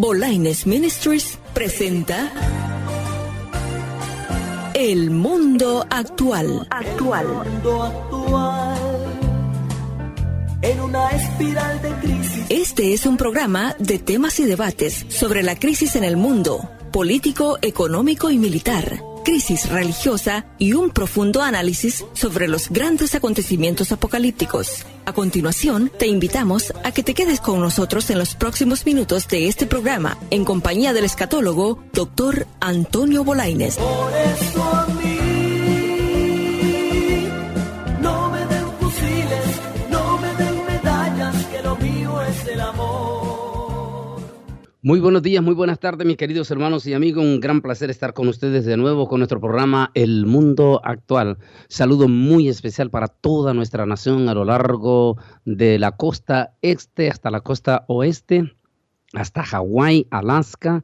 Bolaines Ministries presenta El Mundo Actual. En una espiral de crisis. Este es un programa de temas y debates sobre la crisis en el mundo, político, económico y militar, crisis religiosa y un profundo análisis sobre los grandes acontecimientos apocalípticos. A continuación, te invitamos a que te quedes con nosotros en los próximos minutos de este programa, en compañía del escatólogo Dr. Antonio Bolaines. Por eso a mí no me den fusiles, no me den medallas, que lo mío es el amor. Muy buenos días, muy buenas tardes, mis queridos hermanos y amigos. Un gran placer estar con ustedes de nuevo con nuestro programa El Mundo Actual. Saludo muy especial para toda nuestra nación a lo largo de la costa este hasta la costa oeste, hasta Hawái, Alaska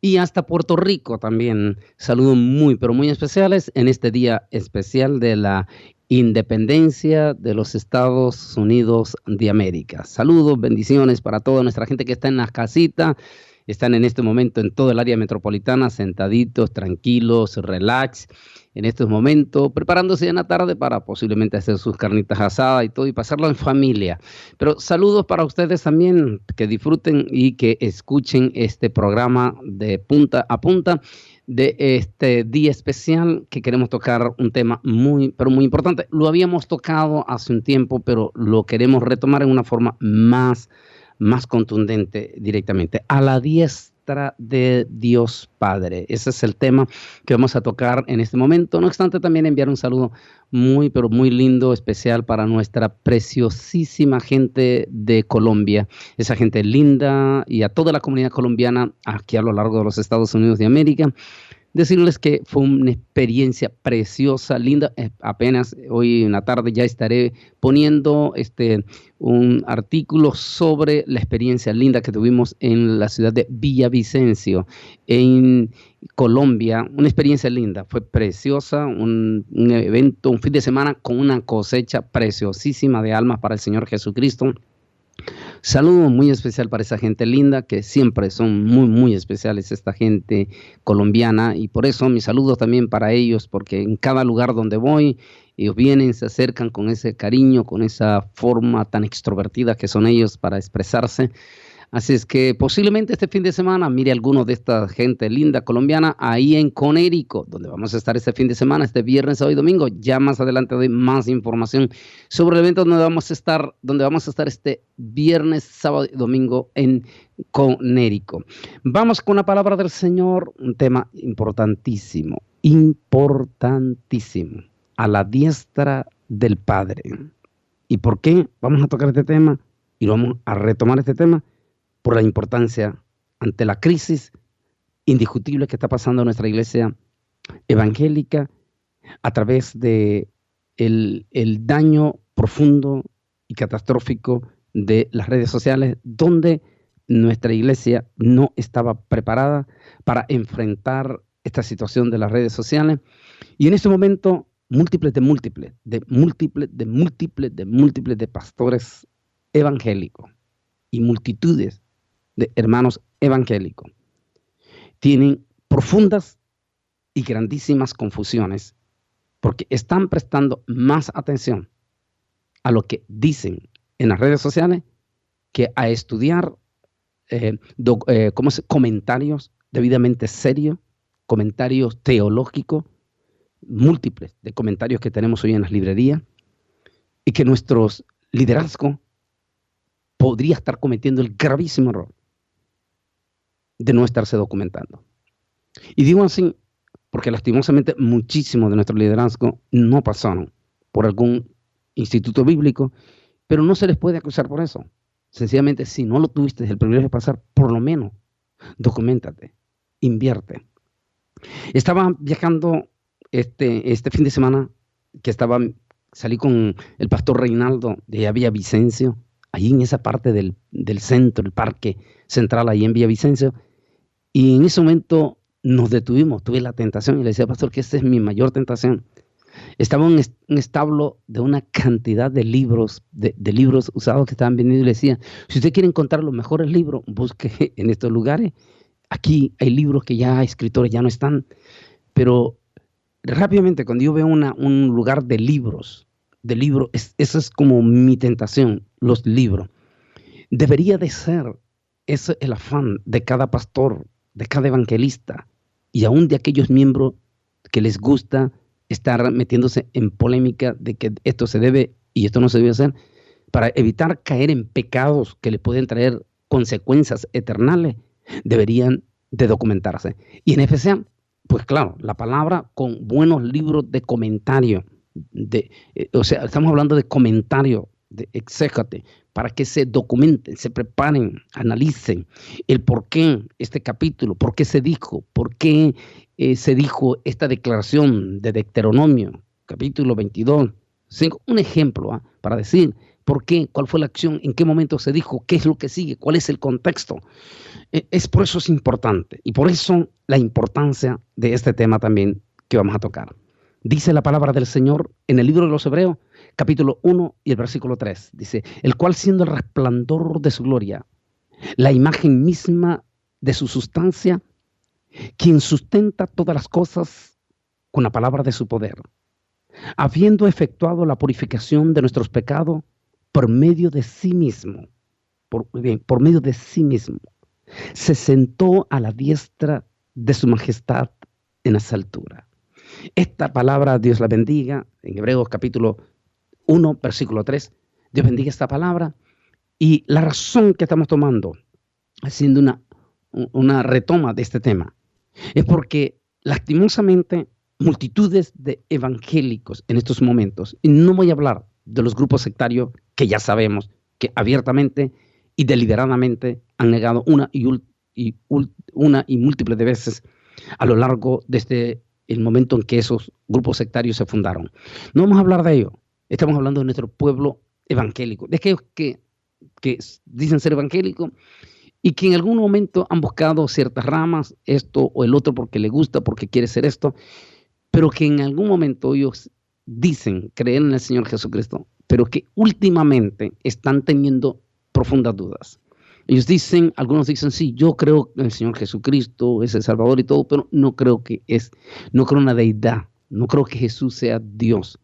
y hasta Puerto Rico también. Saludos muy, pero muy especiales en este día especial de la independencia de los Estados Unidos de América. Saludos, bendiciones para toda nuestra gente que está en las casitas, están en este momento en todo el área metropolitana, sentaditos, tranquilos, relax, en estos momentos, preparándose en la tarde para posiblemente hacer sus carnitas asadas y todo y pasarlo en familia. Pero saludos para ustedes también, que disfruten y que escuchen este programa de punta a punta de este día especial que queremos tocar un tema muy, pero muy importante. Lo habíamos tocado hace un tiempo, pero lo queremos retomar en una forma más contundente directamente. A la diestra de Dios Padre. Ese es el tema que vamos a tocar en este momento. No obstante, también enviar un saludo muy, pero muy lindo, especial para nuestra preciosísima gente de Colombia. Esa gente linda y a toda la comunidad colombiana aquí a lo largo de los Estados Unidos de América. Decirles que fue una experiencia preciosa, linda. Apenas hoy en la tarde ya estaré poniendo un artículo sobre la experiencia linda que tuvimos en la ciudad de Villavicencio, en Colombia. Una experiencia linda, fue preciosa, un evento, un fin de semana con una cosecha preciosísima de almas para el Señor Jesucristo. Saludo muy especial para esa gente linda, que siempre son muy especiales, esta gente colombiana, y por eso mis saludos también para ellos, porque en cada lugar donde voy, ellos vienen, se acercan con ese cariño, con esa forma tan extrovertida que son ellos para expresarse. Así es que posiblemente este fin de semana mire a algunos de esta gente linda colombiana ahí en Connecticut, donde vamos a estar este fin de semana, este viernes, sábado y domingo. Ya más adelante doy más información sobre el evento donde vamos a estar este viernes, sábado y domingo en Connecticut. Vamos con la palabra del Señor, un tema importantísimo, a la diestra del Padre. ¿Y por qué vamos a tocar este tema? Y vamos a retomar este tema por la importancia ante la crisis indiscutible que está pasando en nuestra iglesia evangélica a través de el daño profundo y catastrófico de las redes sociales, donde nuestra iglesia no estaba preparada para enfrentar esta situación de las redes sociales. Y en este momento, múltiples de pastores evangélicos y multitudes de hermanos evangélicos tienen profundas y grandísimas confusiones porque están prestando más atención a lo que dicen en las redes sociales que a estudiar comentarios debidamente serios, comentarios teológicos, múltiples de comentarios que tenemos hoy en las librerías, y que nuestros liderazgos podría estar cometiendo el gravísimo error de no estarse documentando. Y digo así porque lastimosamente muchísimos de nuestro liderazgo no pasaron por algún instituto bíblico, pero no se les puede acusar por eso. Sencillamente, si no lo tuviste el privilegio de pasar, por lo menos documéntate, invierte. Estaba viajando este fin de semana salí con el pastor Reinaldo de Villavicencio, ahí en esa parte del centro, el parque central ahí en Villavicencio, y en ese momento nos detuvimos, tuve la tentación y le decía, pastor, que esta es mi mayor tentación, Estaba en un establo de una cantidad de libros, de libros usados que estaban vendiendo y le decía, si usted quiere encontrar los mejores libros, busque en estos lugares. Aquí hay libros que ya escritores ya no están, pero rápidamente cuando yo veo un lugar de libros, eso es como mi tentación, los libros. Debería de ser ese el afán de cada pastor, de cada evangelista y aún de aquellos miembros que les gusta estar metiéndose en polémica de que esto se debe y esto no se debe hacer, para evitar caer en pecados que le pueden traer consecuencias eternales, deberían de documentarse. Y en especial, pues claro, la palabra con buenos libros de comentario, o sea, estamos hablando de comentario, de exégete, para que se documenten, se preparen, analicen el por qué este capítulo, por qué se dijo, se dijo esta declaración de Deuteronomio, capítulo 22, 5, un ejemplo para decir por qué, cuál fue la acción, en qué momento se dijo, qué es lo que sigue, cuál es el contexto. Por eso es importante y por eso la importancia de este tema también que vamos a tocar. Dice la palabra del Señor en el libro de los Hebreos, capítulo 1 y el versículo 3. Dice, el cual siendo el resplandor de su gloria, la imagen misma de su sustancia, quien sustenta todas las cosas con la palabra de su poder, habiendo efectuado la purificación de nuestros pecados por medio de sí mismo, por medio de sí mismo, se sentó a la diestra de su majestad en esa altura. Esta palabra, Dios la bendiga, en Hebreos capítulo 1, versículo 3, Dios bendiga esta palabra. Y la razón que estamos tomando, haciendo una retoma de este tema, es porque lastimosamente multitudes de evangélicos en estos momentos, y no voy a hablar de los grupos sectarios que ya sabemos que abiertamente y deliberadamente han negado una y múltiples de veces a lo largo de el momento en que esos grupos sectarios se fundaron. No vamos a hablar de ello. Estamos hablando de nuestro pueblo evangélico, de aquellos que dicen ser evangélicos y que en algún momento han buscado ciertas ramas, esto o el otro porque le gusta, porque quiere ser esto, pero que en algún momento ellos dicen creer en el Señor Jesucristo, pero que últimamente están teniendo profundas dudas. Ellos dicen, algunos dicen, sí, yo creo en el Señor Jesucristo, es el Salvador y todo, pero no creo en una deidad, no creo que Jesús sea Dios,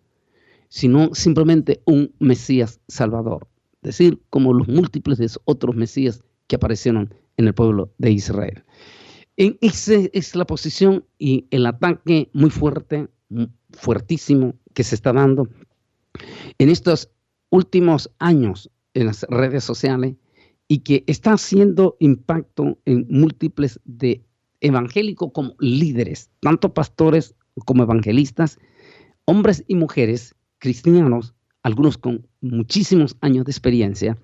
sino simplemente un Mesías Salvador. Es decir, como los múltiples de otros Mesías que aparecieron en el pueblo de Israel. Esa es la posición y el ataque muy fuerte, fuertísimo que se está dando en estos últimos años en las redes sociales y que está haciendo impacto en múltiples de evangélicos como líderes, tanto pastores como evangelistas, hombres y mujeres cristianos, algunos con muchísimos años de experiencia,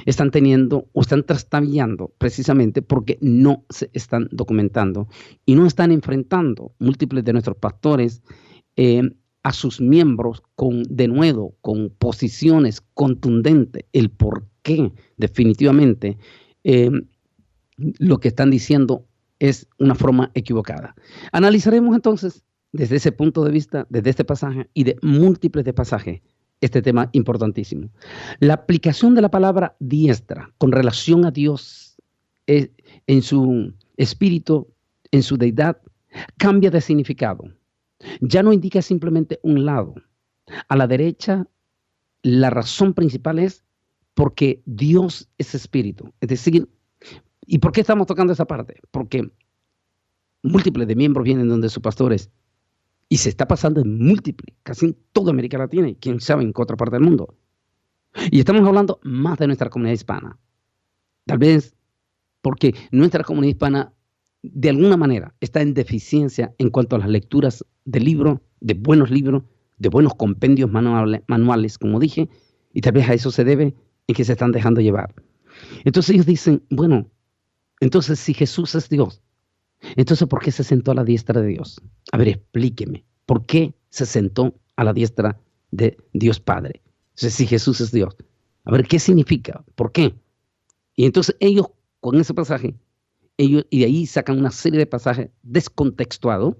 están teniendo o están trastabillando precisamente porque no se están documentando y no están enfrentando múltiples de nuestros pastores a sus miembros con denuedo, con posiciones contundentes, el por qué definitivamente lo que están diciendo es una forma equivocada. Analizaremos entonces desde ese punto de vista, desde este pasaje y de múltiples de pasajes, este tema importantísimo. La aplicación de la palabra diestra con relación a Dios en su espíritu, en su deidad, cambia de significado. Ya no indica simplemente un lado. A la derecha, la razón principal es porque Dios es espíritu. Es decir, ¿y por qué estamos tocando esa parte? Porque múltiples de miembros vienen donde sus pastores y se está pasando en múltiples, casi en toda América Latina y quién sabe en qué otra parte del mundo. Y estamos hablando más de nuestra comunidad hispana. Tal vez porque nuestra comunidad hispana de alguna manera está en deficiencia en cuanto a las lecturas de libros, de buenos compendios manuales, como dije, y tal vez a eso se debe en que se están dejando llevar. Entonces ellos dicen, bueno, entonces si Jesús es Dios, entonces ¿por qué se sentó a la diestra de Dios? A ver, explíqueme, ¿por qué se sentó a la diestra de Dios Padre? Entonces, si Jesús es Dios, a ver, ¿qué significa? ¿Por qué? Y entonces ellos, con ese pasaje, y de ahí sacan una serie de pasajes descontextuados,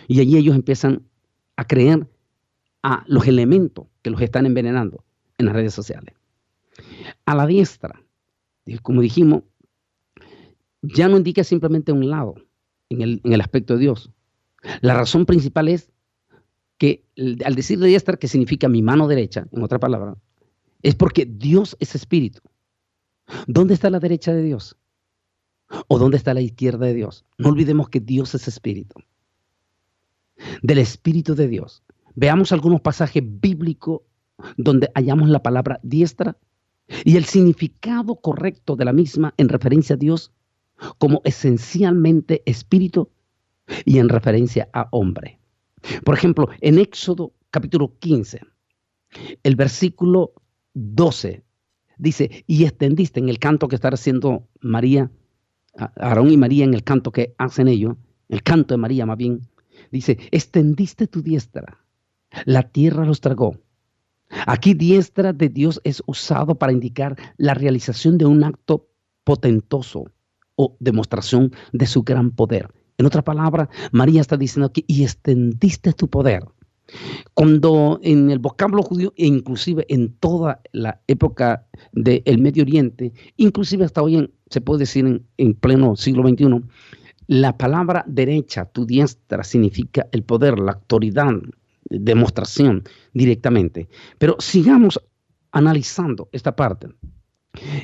y allí ellos empiezan a creer a los elementos que los están envenenando en las redes sociales. A la diestra, como dijimos, ya no indica simplemente un lado en el aspecto de Dios. La razón principal es que al decir de diestra, que significa mi mano derecha, en otra palabra, es porque Dios es espíritu. ¿Dónde está la derecha de Dios? ¿O dónde está la izquierda de Dios? No olvidemos que Dios es espíritu. Del espíritu de Dios. Veamos algunos pasajes bíblicos donde hallamos la palabra diestra y el significado correcto de la misma en referencia a Dios como esencialmente espíritu y en referencia a hombre. Por ejemplo, en Éxodo capítulo 15, el versículo 12 dice, y extendiste en el canto que está haciendo María, Aarón y María en el canto que hacen ellos, el canto de María más bien, dice, extendiste tu diestra, la tierra los tragó. Aquí diestra de Dios es usado para indicar la realización de un acto potentoso o demostración de su gran poder. En otra palabra, María está diciendo aquí, y extendiste tu poder. Cuando en el vocablo judío, e inclusive en toda la época del Medio Oriente, inclusive hasta hoy se puede decir en pleno siglo XXI, la palabra derecha, tu diestra, significa el poder, la autoridad, demostración directamente. Pero sigamos analizando esta parte.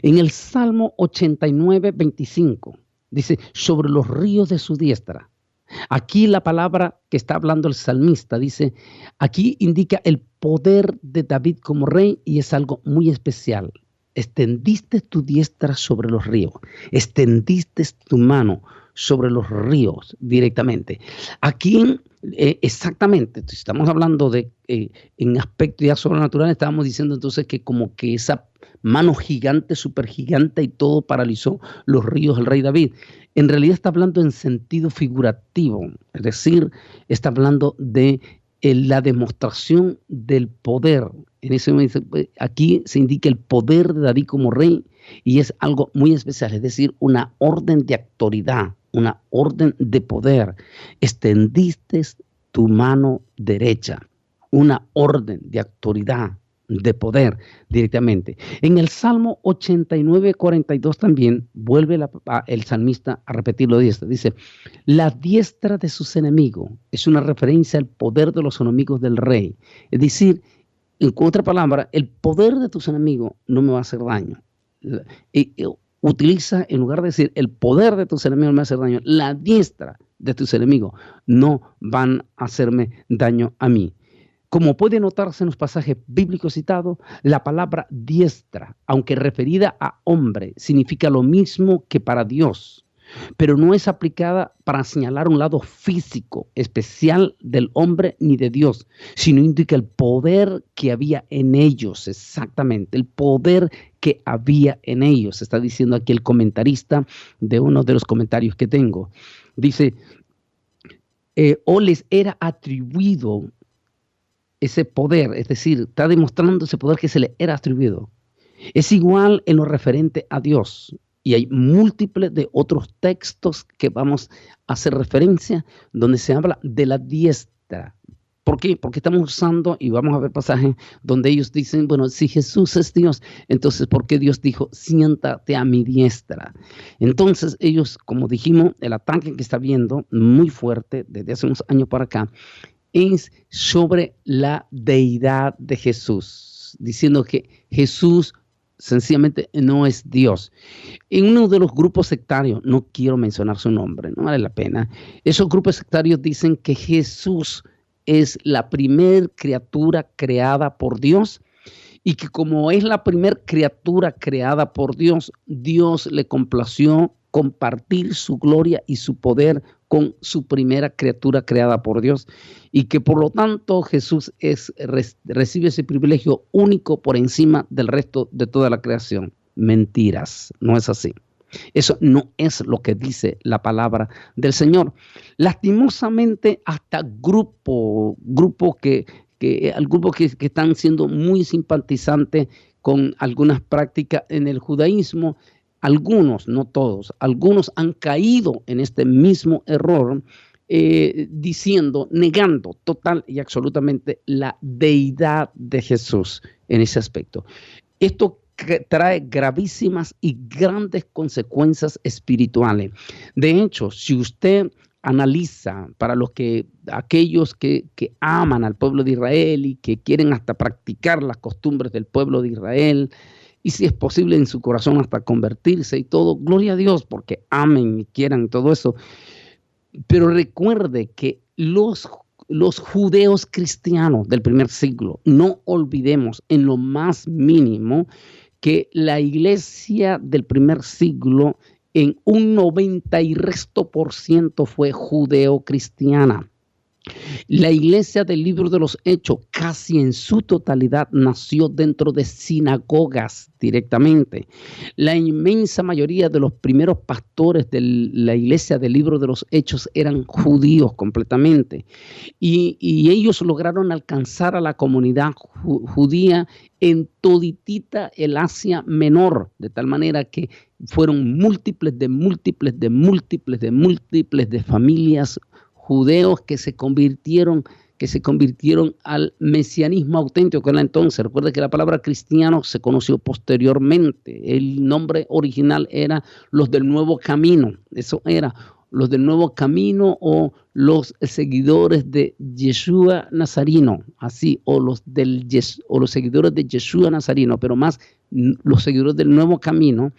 En el Salmo 89, 25, dice, sobre los ríos de su diestra. Aquí la palabra que está hablando el salmista dice, aquí indica el poder de David como rey y es algo muy especial. Extendiste tu diestra sobre los ríos, extendiste tu mano sobre los ríos directamente. Aquí exactamente, si estamos hablando de en aspecto ya sobrenatural, estábamos diciendo entonces que como que esa mano gigante, súper gigante y todo paralizó los ríos del rey David. En realidad está hablando en sentido figurativo, es decir, está hablando de la demostración del poder. En ese momento, aquí se indica el poder de David como rey y es algo muy especial, es decir, una orden de autoridad, una orden de poder. Extendiste tu mano derecha, una orden de autoridad, de poder directamente. En el Salmo 89, 42 también vuelve el salmista a repetirlo dice, la diestra de sus enemigos es una referencia al poder de los enemigos del rey. Es decir, en otra palabra, el poder de tus enemigos no me va a hacer daño. Utiliza, en lugar de decir el poder de tus enemigos me va a hacer daño, la diestra de tus enemigos no van a hacerme daño a mí. Como puede notarse en los pasajes bíblicos citados, la palabra diestra, aunque referida a hombre, significa lo mismo que para Dios, pero no es aplicada para señalar un lado físico especial del hombre ni de Dios, sino indica el poder que había en ellos, exactamente, el poder que había en ellos. Está diciendo aquí el comentarista de uno de los comentarios que tengo. Dice, o les era atribuido ese poder, es decir, está demostrando ese poder que se le era atribuido. Es igual en lo referente a Dios. Y hay múltiples de otros textos que vamos a hacer referencia donde se habla de la diestra. ¿Por qué? Porque estamos usando, y vamos a ver pasajes donde ellos dicen, bueno, si Jesús es Dios, entonces ¿por qué Dios dijo, siéntate a mi diestra? Entonces ellos, como dijimos, el ataque que está viendo muy fuerte desde hace unos años para acá, es sobre la deidad de Jesús, diciendo que Jesús sencillamente no es Dios. En uno de los grupos sectarios, no quiero mencionar su nombre, no vale la pena, esos grupos sectarios dicen que Jesús es la primer criatura creada por Dios y que como es la primer criatura creada por Dios, Dios le complació compartir su gloria y su poder con su primera criatura creada por Dios y que por lo tanto Jesús recibe ese privilegio único por encima del resto de toda la creación. Mentiras, no es así. Eso no es lo que dice la palabra del Señor. Lastimosamente hasta grupos que están siendo muy simpatizantes con algunas prácticas en el judaísmo, algunos, no todos, algunos han caído en este mismo error diciendo, negando total y absolutamente la deidad de Jesús en ese aspecto. Esto trae gravísimas y grandes consecuencias espirituales. De hecho, si usted analiza para aquellos que aman al pueblo de Israel y que quieren hasta practicar las costumbres del pueblo de Israel, y si es posible en su corazón hasta convertirse y todo, gloria a Dios porque amen y quieran todo eso. Pero recuerde que los judeos cristianos del primer siglo, no olvidemos en lo más mínimo que la iglesia del primer siglo en un 90% fue judeo-cristiana. La iglesia del libro de los Hechos casi en su totalidad nació dentro de sinagogas directamente. La inmensa mayoría de los primeros pastores de la iglesia del libro de los Hechos eran judíos completamente. Y ellos lograron alcanzar a la comunidad judía en toditita el Asia Menor, de tal manera que fueron múltiples de familias judeos que se convirtieron al mesianismo auténtico que era entonces. Recuerda que la palabra cristiano se conoció posteriormente. El nombre original era los del Nuevo Camino. Eso era los del Nuevo Camino o los seguidores de Yeshua Nazarino, así, o los seguidores de Yeshua Nazarino, pero más los seguidores del Nuevo Camino.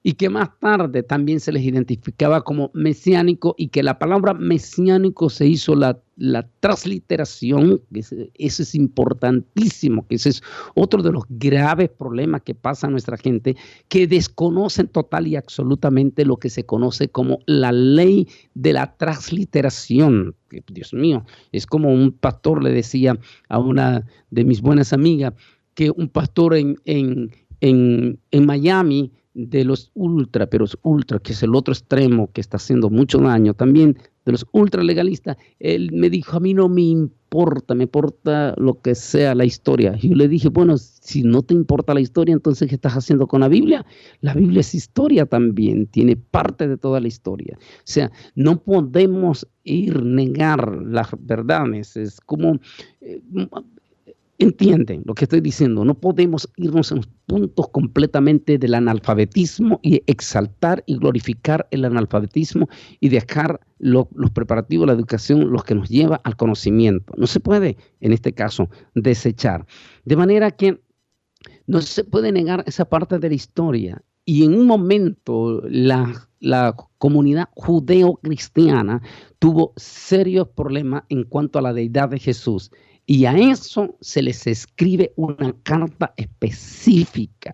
Y que más tarde también se les identificaba como mesiánico, y que la palabra mesiánico se hizo la transliteración. Eso es importantísimo, que ese es otro de los graves problemas que pasa a nuestra gente, que desconocen total y absolutamente lo que se conoce como la ley de la transliteración. Dios mío, es como un pastor le decía a una de mis buenas amigas, que un pastor en Miami, de los ultra, que es el otro extremo que está haciendo mucho daño también, de los ultra legalistas, él me dijo, a mí no me importa lo que sea la historia. Y yo le dije, bueno, si no te importa la historia, entonces ¿qué estás haciendo con la Biblia? La Biblia es historia también, tiene parte de toda la historia. O sea, no podemos negar las verdades, es como... Entienden lo que estoy diciendo. No podemos irnos en los puntos completamente del analfabetismo y exaltar y glorificar el analfabetismo y dejar los preparativos, la educación, los que nos lleva al conocimiento. No se puede, en este caso, desechar. De manera que no se puede negar esa parte de la historia. Y en un momento la comunidad judeo-cristiana tuvo serios problemas en cuanto a la deidad de Jesús. Y a eso se les escribe una carta específica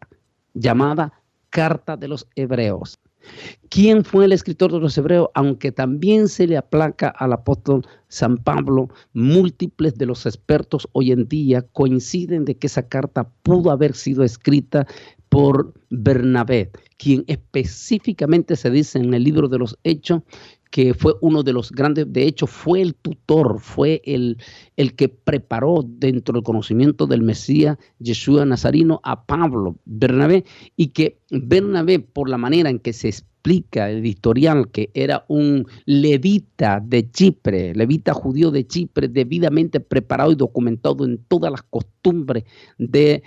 llamada Carta de los Hebreos. ¿Quién fue el escritor de los Hebreos? Aunque también se le aplaca al apóstol San Pablo, múltiples de los expertos hoy en día coinciden de que esa carta pudo haber sido escrita por Bernabé, quien específicamente se dice en el libro de los Hechos que fue uno de los grandes, de hecho fue el tutor, fue el que preparó dentro del conocimiento del Mesías Yeshua Nazarino a Pablo, Bernabé, y que Bernabé, por la manera en que se explica el historial, que era un levita de Chipre, levita judío de Chipre, debidamente preparado y documentado en todas las costumbres de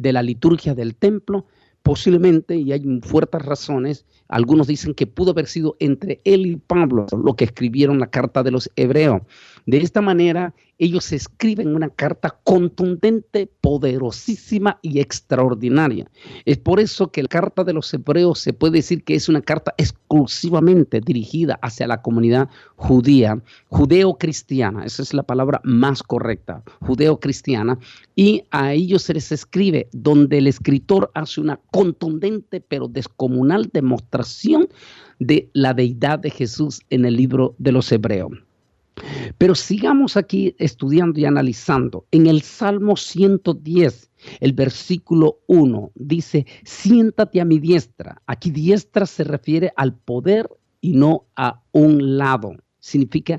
la liturgia del templo, posiblemente, y hay fuertes razones, algunos dicen que pudo haber sido entre él y Pablo lo que escribieron la carta de los Hebreos. De esta manera, ellos escriben una carta contundente, poderosísima y extraordinaria. Es por eso que la carta de los Hebreos se puede decir que es una carta exclusivamente dirigida hacia la comunidad judía, judeo-cristiana. Esa es la palabra más correcta, judeo-cristiana. Y a ellos se les escribe donde el escritor hace una contundente pero descomunal demostración de la deidad de Jesús en el libro de los Hebreos. Pero sigamos aquí estudiando y analizando. En el Salmo 110, el versículo 1, dice, siéntate a mi diestra. Aquí diestra se refiere al poder y no a un lado. Significa,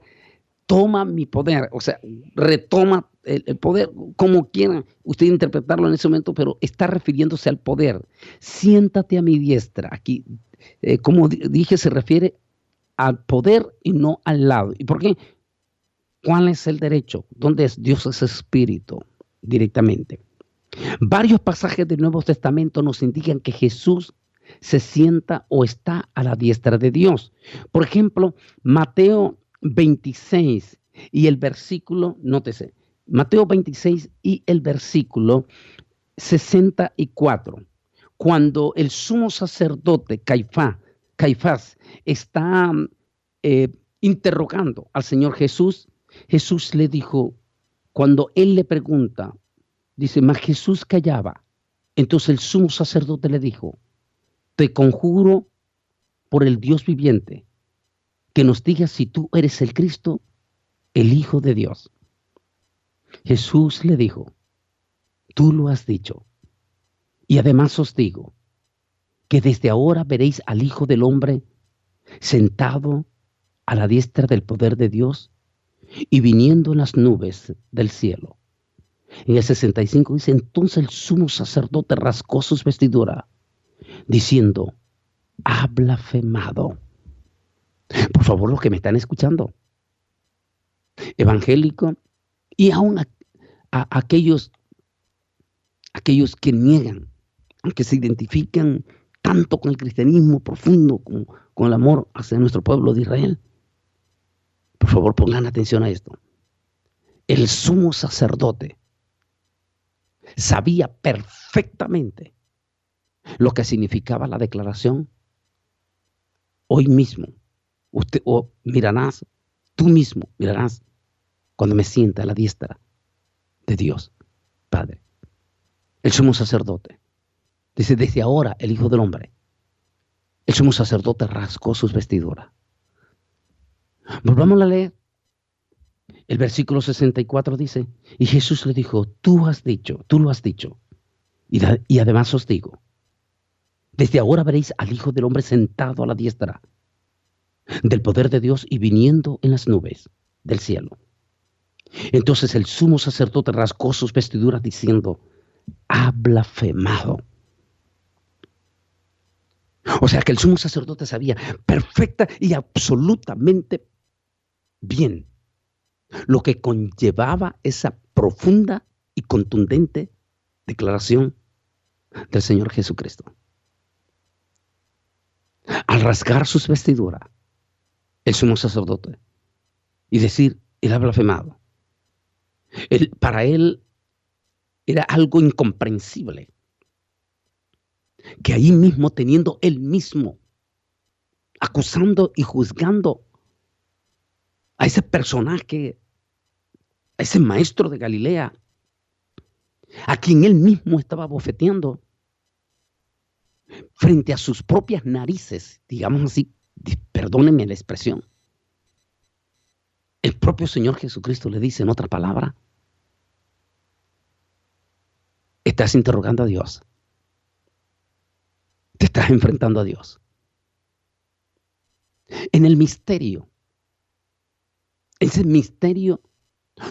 toma mi poder, o sea, retoma el poder, como quiera usted interpretarlo en ese momento, pero está refiriéndose al poder. Siéntate a mi diestra. Aquí, como dije, se refiere al poder y no al lado. ¿Y por qué? ¿Cuál es el derecho? ¿Dónde es? Dios es espíritu directamente. Varios pasajes del Nuevo Testamento nos indican que Jesús se sienta o está a la diestra de Dios. Por ejemplo, Mateo 26 y el versículo, nótese, Mateo 26 y el versículo 64. Cuando el sumo sacerdote Caifás está interrogando al Señor Jesús, Jesús le dijo, cuando él le pregunta, dice, mas Jesús callaba. Entonces el sumo sacerdote le dijo, te conjuro por el Dios viviente, que nos digas si tú eres el Cristo, el Hijo de Dios. Jesús le dijo, tú lo has dicho. Y además os digo, que desde ahora veréis al Hijo del Hombre sentado a la diestra del poder de Dios y viniendo en las nubes del cielo. En el 65 dice, entonces el sumo sacerdote rascó sus vestiduras, diciendo, ha blasfemado. Por favor, los que me están escuchando, evangélico, y aún a aquellos que niegan, aunque se identifican tanto con el cristianismo profundo, con el amor hacia nuestro pueblo de Israel. Por favor, pongan atención a esto. El sumo sacerdote sabía perfectamente lo que significaba la declaración. Hoy mismo, tú mismo mirarás cuando me sienta a la diestra de Dios, Padre. El sumo sacerdote dice, desde ahora el Hijo del Hombre. El sumo sacerdote rascó sus vestiduras. Volvamos a leer. El versículo 64 dice, y Jesús le dijo, tú lo has dicho. Y además os digo, desde ahora veréis al Hijo del Hombre sentado a la diestra del poder de Dios y viniendo en las nubes del cielo. Entonces el sumo sacerdote rasgó sus vestiduras diciendo, ha blasfemado. O sea que el sumo sacerdote sabía perfecta y absolutamente bien lo que conllevaba esa profunda y contundente declaración del Señor Jesucristo. Al rasgar sus vestiduras, el sumo sacerdote, y decir, él ha blasfemado. Para él era algo incomprensible que ahí mismo, teniendo él mismo, acusando y juzgando a ese personaje, a ese maestro de Galilea, a quien él mismo estaba bofeteando, frente a sus propias narices, digamos así, perdónenme la expresión, el propio Señor Jesucristo le dice en otra palabra, estás interrogando a Dios. Te estás enfrentando a Dios. En el misterio, ese misterio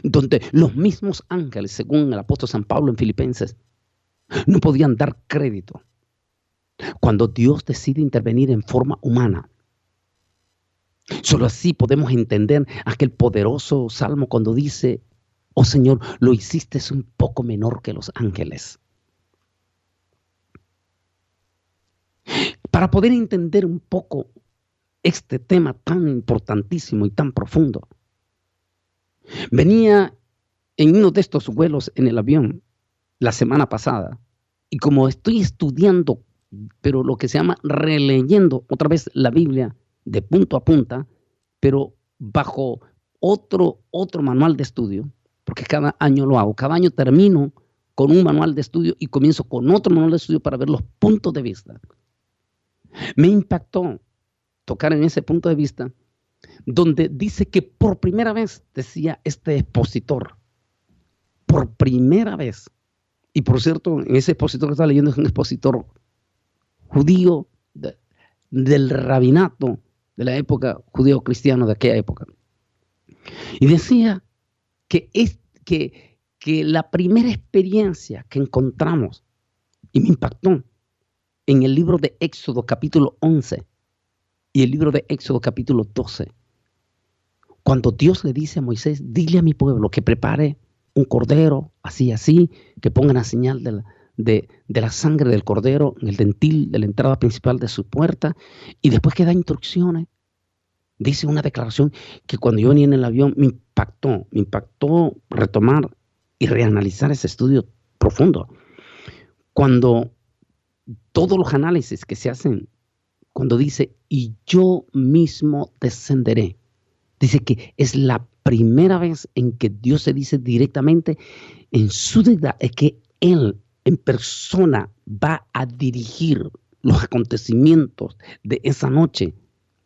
donde los mismos ángeles, según el apóstol San Pablo en Filipenses, no podían dar crédito. Cuando Dios decide intervenir en forma humana, solo así podemos entender aquel poderoso salmo cuando dice, oh Señor, lo hiciste un poco menor que los ángeles. Para poder entender un poco este tema tan importantísimo y tan profundo, venía en uno de estos vuelos en el avión la semana pasada y como estoy estudiando, pero lo que se llama releyendo otra vez la Biblia de punto a punta, pero bajo otro manual de estudio, porque cada año lo hago, cada año termino con un manual de estudio y comienzo con otro manual de estudio para ver los puntos de vista. Me impactó tocar en ese punto de vista donde dice que por primera vez, decía este expositor, por primera vez, y por cierto, en ese expositor que estaba leyendo es un expositor judío del rabinato de la época, judío cristiano de aquella época, y decía que la primera experiencia que encontramos, y me impactó, en el libro de Éxodo capítulo 11 Y el libro de Éxodo capítulo 12. Cuando Dios le dice a Moisés, dile a mi pueblo que prepare un cordero, así, que pongan la señal de la sangre del cordero en el dentil de la entrada principal de su puerta, y después que da instrucciones, dice una declaración que cuando yo venía en el avión me impactó retomar y reanalizar ese estudio profundo. Cuando todos los análisis que se hacen, cuando dice, y yo mismo descenderé, dice que es la primera vez en que Dios se dice directamente en su deidad, es que Él en persona va a dirigir los acontecimientos de esa noche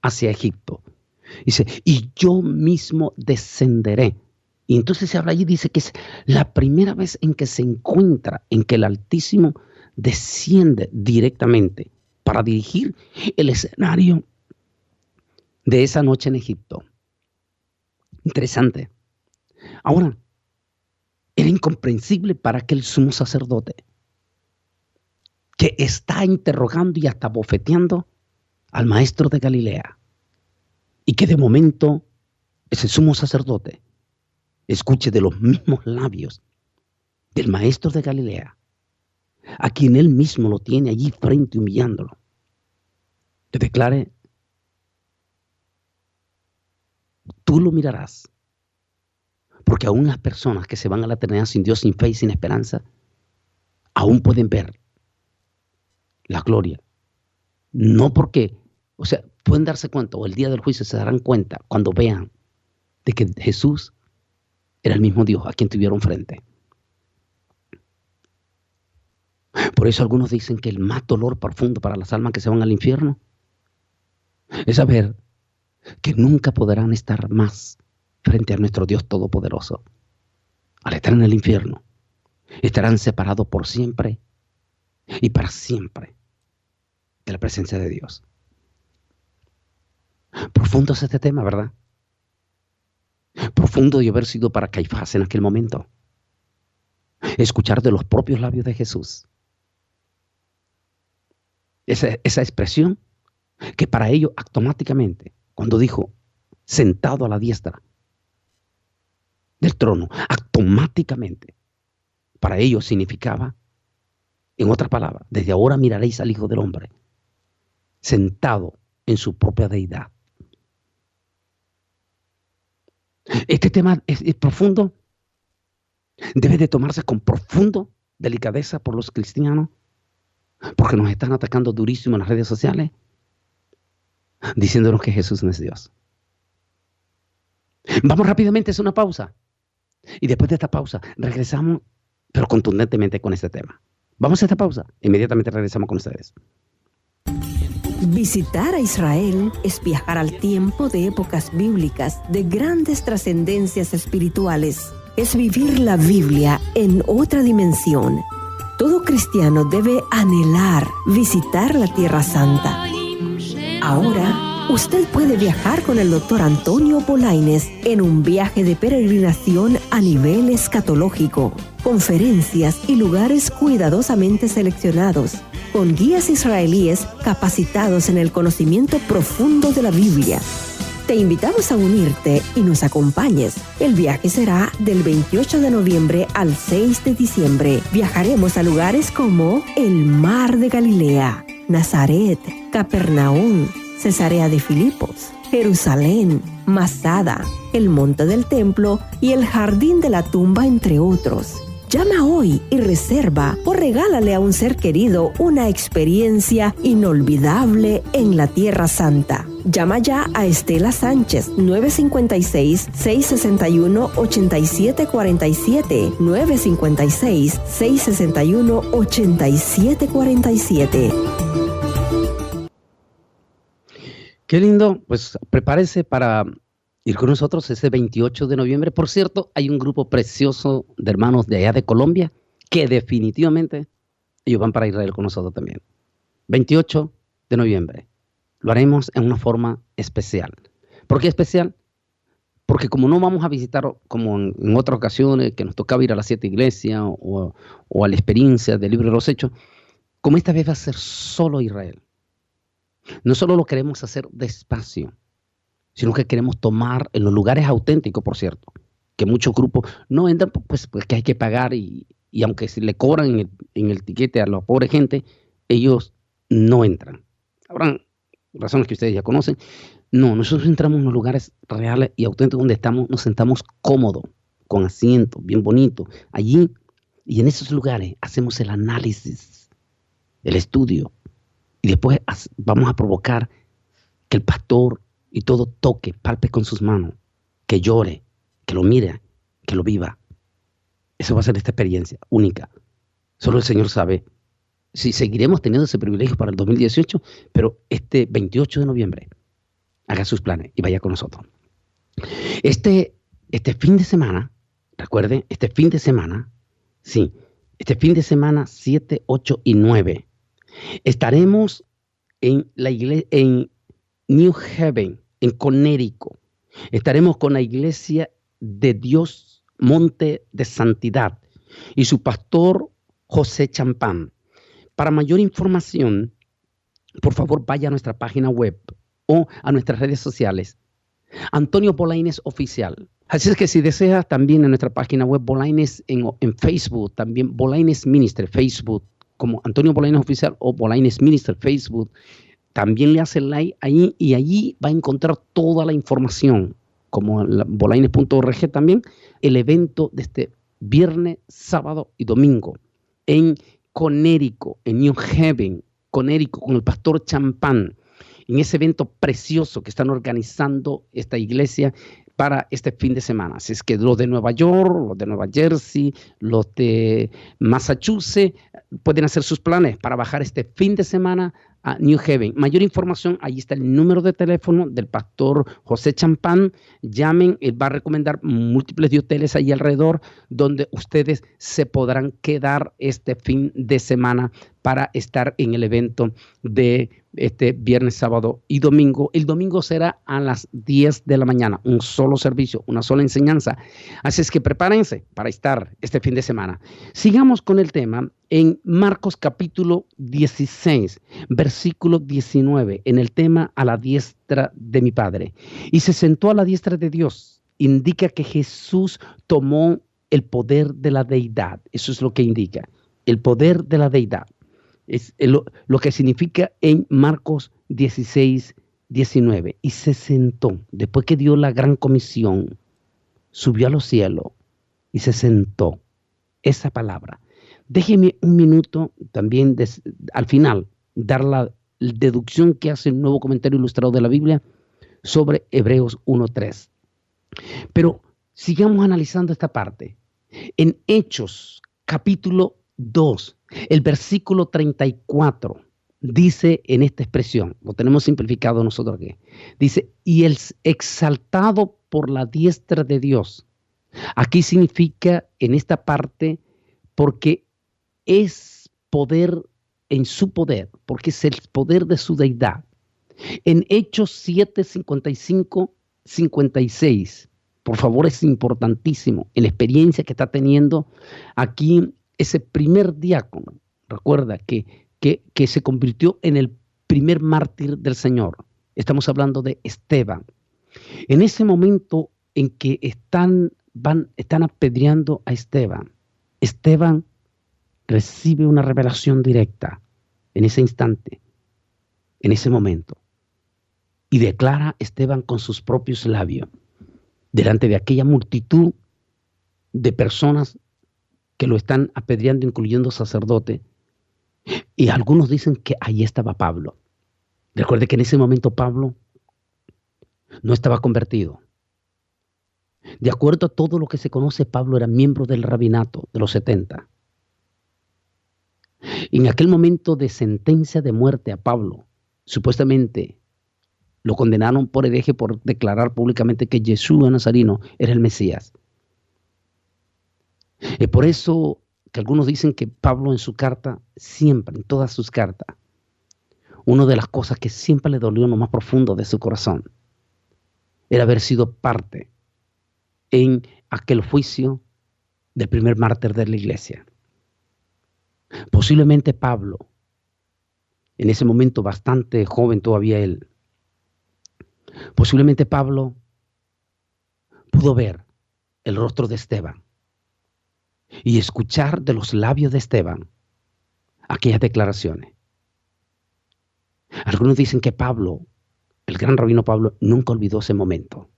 hacia Egipto. Dice, y yo mismo descenderé. Y entonces se habla allí, dice que es la primera vez en que se encuentra, en que el Altísimo desciende directamente para dirigir el escenario de esa noche en Egipto. Interesante. Ahora, era incomprensible para aquel sumo sacerdote que está interrogando y hasta bofeteando al maestro de Galilea, y que de momento ese sumo sacerdote escuche de los mismos labios del maestro de Galilea, a quien él mismo lo tiene allí frente humillándolo, que declare, tú lo mirarás, porque aún las personas que se van a la eternidad sin Dios, sin fe y sin esperanza, aún pueden ver la gloria. No porque, pueden darse cuenta, o el día del juicio se darán cuenta cuando vean de que Jesús era el mismo Dios a quien tuvieron frente. Por eso algunos dicen que el más dolor profundo para las almas que se van al infierno es saber que nunca podrán estar más frente a nuestro Dios Todopoderoso. Al estar en el infierno, estarán separados por siempre y para siempre de la presencia de Dios. Profundo es este tema, ¿verdad? Profundo de haber sido para Caifás en aquel momento. Escuchar de los propios labios de Jesús esa expresión que para ellos automáticamente, cuando dijo sentado a la diestra del trono, automáticamente para ellos significaba, en otras palabras, desde ahora miraréis al Hijo del Hombre sentado en su propia deidad. Este tema es profundo, debe de tomarse con profundo delicadeza por los cristianos, porque nos están atacando durísimo en las redes sociales, diciéndonos que Jesús no es Dios. Vamos rápidamente, es una pausa. Y después de esta pausa, regresamos, pero contundentemente con este tema. Vamos a esta pausa, inmediatamente regresamos con ustedes. Visitar a Israel es viajar al tiempo de épocas bíblicas de grandes trascendencias espirituales. Es vivir la Biblia en otra dimensión. Todo cristiano debe anhelar visitar la Tierra Santa. Ahora, usted puede viajar con el Dr. Antonio Bolaines en un viaje de peregrinación a nivel escatológico. Conferencias y lugares cuidadosamente seleccionados, con guías israelíes capacitados en el conocimiento profundo de la Biblia. Te invitamos a unirte y nos acompañes. El viaje será del 28 de noviembre al 6 de diciembre. Viajaremos a lugares como el Mar de Galilea, Nazaret, Capernaum, Cesarea de Filipos, Jerusalén, Masada, el Monte del Templo y el Jardín de la Tumba, entre otros. Llama hoy y reserva o regálale a un ser querido una experiencia inolvidable en la Tierra Santa. Llama ya a Estela Sánchez, 956-661-8747, 956-661-8747. Qué lindo, pues prepárese para ir con nosotros ese 28 de noviembre. Por cierto, hay un grupo precioso de hermanos de allá de Colombia que definitivamente ellos van para Israel con nosotros también. 28 de noviembre. Lo haremos en una forma especial. ¿Por qué especial? Porque como no vamos a visitar como en otras ocasiones que nos tocaba ir a las 7 iglesias o a la experiencia del libro de los Hechos, como esta vez va a ser solo Israel. No solo lo queremos hacer despacio, sino que queremos tomar en los lugares auténticos, por cierto, que muchos grupos no entran, pues que hay que pagar y aunque se le cobran en el tiquete a la pobre gente, ellos no entran. Habrán razones que ustedes ya conocen. No, nosotros entramos en los lugares reales y auténticos donde nos sentamos cómodos, con asientos, bien bonitos. Allí y en esos lugares hacemos el análisis, el estudio, y después vamos a provocar que el pastor y todo toque, palpe con sus manos, que llore, que lo mire, que lo viva. Eso va a ser esta experiencia única. Solo el Señor sabe si seguiremos teniendo ese privilegio para el 2018, pero este 28 de noviembre haga sus planes y vaya con nosotros. Este fin de semana, recuerden, este fin de semana 7, 8 y 9, estaremos en la iglesia en New Haven, en Connecticut. Estaremos con la Iglesia de Dios Monte de Santidad y su pastor José Champán. Para mayor información, por favor, vaya a nuestra página web o a nuestras redes sociales. Antonio Bolaines Oficial. Así es que si deseas también en nuestra página web Bolaines en Facebook, también Bolaines Minister, Facebook, como Antonio Bolaines Oficial o Bolaines Minister, Facebook, también le hace like ahí y allí va a encontrar toda la información, como bolaines.org también, el evento de este viernes, sábado y domingo en Connecticut, en New Haven, Connecticut, con el pastor Champán, en ese evento precioso que están organizando esta iglesia para este fin de semana. Así es que los de Nueva York, los de Nueva Jersey, los de Massachusetts pueden hacer sus planes para bajar este fin de semana a New Haven. Mayor información, ahí está el número de teléfono del pastor José Champán. Llamen, él va a recomendar múltiples de hoteles ahí alrededor donde ustedes se podrán quedar este fin de semana para estar en el evento de este viernes, sábado y domingo. El domingo será a las 10 de la mañana, un solo servicio, una sola enseñanza. Así es que prepárense para estar este fin de semana. Sigamos con el tema en Marcos capítulo 16, versículo 19, en el tema a la diestra de mi Padre. Y se sentó a la diestra de Dios. Indica que Jesús tomó el poder de la deidad. Eso es lo que indica, el poder de la deidad. Es lo que significa en Marcos 16, 19. Y se sentó, después que dio la gran comisión, subió a los cielos y se sentó. Esa palabra. Déjeme un minuto también al final dar la deducción que hace el Nuevo Comentario Ilustrado de la Biblia sobre Hebreos 1:3. Pero sigamos analizando esta parte. En Hechos capítulo 2, el versículo 34, dice en esta expresión, lo tenemos simplificado nosotros aquí, dice, y el exaltado por la diestra de Dios. Aquí significa en esta parte porque es poder en su poder, porque es el poder de su deidad. En Hechos 7, 55, 56, por favor, es importantísimo en la experiencia que está teniendo aquí ese primer diácono. Recuerda que se convirtió en el primer mártir del Señor. Estamos hablando de Esteban. En ese momento en que están apedreando a Esteban, Esteban recibe una revelación directa en ese instante, en ese momento, y declara Esteban con sus propios labios, delante de aquella multitud de personas que lo están apedreando, incluyendo sacerdotes, y algunos dicen que ahí estaba Pablo. Recuerde que en ese momento Pablo no estaba convertido. De acuerdo a todo lo que se conoce, Pablo era miembro del rabinato de los 70. En aquel momento de sentencia de muerte a Pablo, supuestamente lo condenaron por hereje por declarar públicamente que Yeshua Nazareno era el Mesías. Es por eso que algunos dicen que Pablo en su carta, siempre, en todas sus cartas, una de las cosas que siempre le dolió en lo más profundo de su corazón era haber sido parte en aquel juicio del primer mártir de la iglesia. Posiblemente Pablo en ese momento bastante joven todavía él. Posiblemente Pablo pudo ver el rostro de Esteban y escuchar de los labios de Esteban aquellas declaraciones. Algunos dicen que Pablo, el gran rabino Pablo, nunca olvidó ese momento.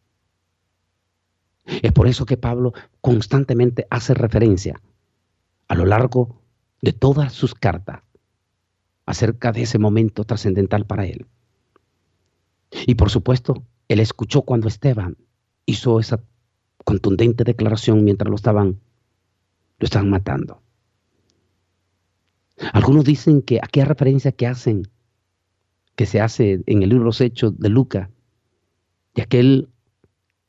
Es por eso que Pablo constantemente hace referencia a lo largo de todas sus cartas acerca de ese momento trascendental para él. Y por supuesto, él escuchó cuando Esteban hizo esa contundente declaración mientras lo estaban matando. Algunos dicen que aquella referencia que se hace en el libro de los Hechos de Lucas, de aquel